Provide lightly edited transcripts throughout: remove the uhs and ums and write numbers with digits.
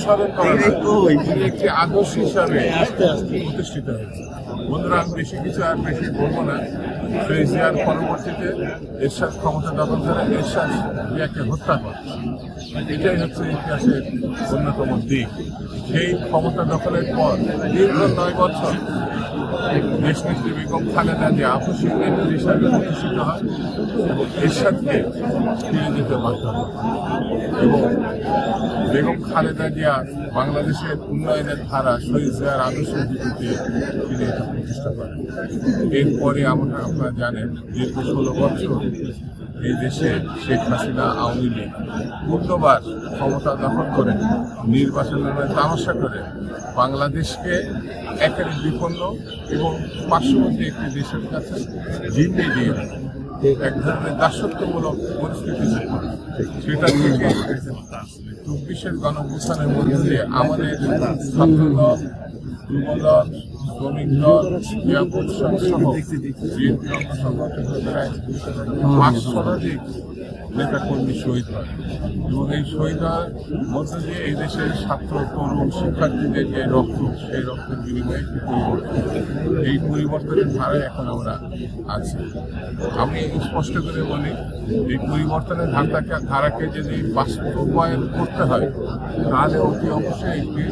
স্মরণ করা না, তিনি একটি আদর্শ হিসাবে প্রতিষ্ঠিত হয়েছে। বন্ধুরা, আমি বেশি কিছু আর বেশি বলবো না। শহীদ জিয়ার পরবর্তীতে এরশাদ ক্ষমতা দখল করে এরশাদ জিয়াকে হত্যা করে, এটাই হচ্ছে ইতিহাসের অন্যতম দিক। সেই ক্ষমতা দখলের পর দীর্ঘ 9 বছর দেশনেত্রী বেগম খালেদা জিয়া আপসী নেত্রী হিসাবে প্রতিষ্ঠিত হয় এবং এরশাদকে ফিরে যেতে বাধ্য হয় এবং বেগম খালেদা জিয়া বাংলাদেশের উন্নয়নের ধারা শহীদ জিয়ার আদর্শের ভিত্তিতে তিনি এটা প্রতিষ্ঠা করেন। এরপরে আপনারা জানেন দীর্ঘ 16 বছর এই দেশে শেখ হাসিনা আওয়ামী লীগ পূর্ণবার ক্ষমতা দখল করে নির্বাচনের তামাশা করে বাংলাদেশকে একেবারে বিপন্ন এবং পার্শ্ববর্তী একটি দেশের কাছে জিম্মি দিয়ে এক ধরনের দাসত্বমূলক পরিস্থিতি ছিল। সেটা থেকে 24-এর গণঅভ্যুত্থানের মধ্যে দিয়ে আমাদের ছাত্রদল, যুবদল, শ্রমিক দল, ক্রীড়া পরিষদ সহ বিএনপি অঙ্গ সংগঠন প্রায় 5 শতাধিক নেতাকর্মী শহীদ হয় এবং এই শহীদ হওয়ার মধ্যে দিয়ে এই দেশের ছাত্র, তরুণ, শিক্ষার্থীদের যে রক্ত, সেই রক্তের বিনিময়ে একটি পরিবর্তন, এই পরিবর্তনের ধারায় এখন আমরা আছি। আমি স্পষ্ট করে বলি, এই পরিবর্তনের ধারাকে যদি বাস্তবায়ন করতে হয় তাহলে অতি অবশ্যই একটি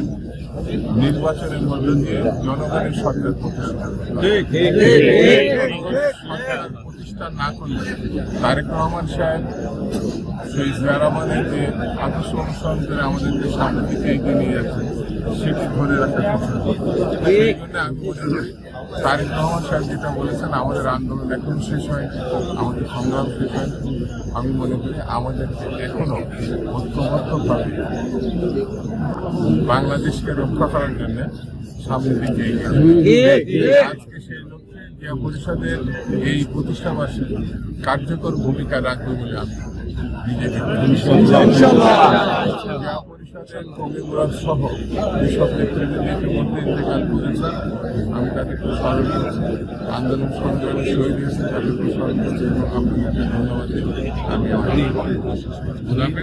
নির্বাচনের মধ্য দিয়ে জনগণের সরকার প্রতিষ্ঠা না করলে তারেক রহমান সাহেব শহীদ জিয়া রহমানের যে আদর্শ অনুসরণ করে আমাদেরকে সামনের দিকে এগিয়ে নিয়ে যাচ্ছে সেটি ধরে রাখা কঠিন। সেই জন্য আমি মনে করি তারেক রহমান সাহেব যেটা বলেছেন, আমাদের আন্দোলন এখনো শেষ হয়নি, আমাদের সংগ্রাম শেষ হয়নি। আমি মনে করি আমাদেরকে এখনো ঐক্যবদ্ধভাবে বাংলাদেশকে রক্ষা করার জন্য সামনের দিকে এগিয়ে আজকে সেই লক্ষ্যে জিয়া পরিষদের এই প্রতিষ্ঠাবাসী কার্যকর ভূমিকা রাখবে বলে আমি বিজেপি পরিষদের কবি মুরাদ সহ যেসব নেতৃবৃন্দ ইতিমধ্যে ইন্তেকাল করেছেন আমি তাদেরকে স্মরণ করছি, আন্দোলন সংগ্রামে শহীদ হয়েছে তাদেরকে স্মরণ করছি এবং আপনাদেরকে ধন্যবাদ দিই। আমি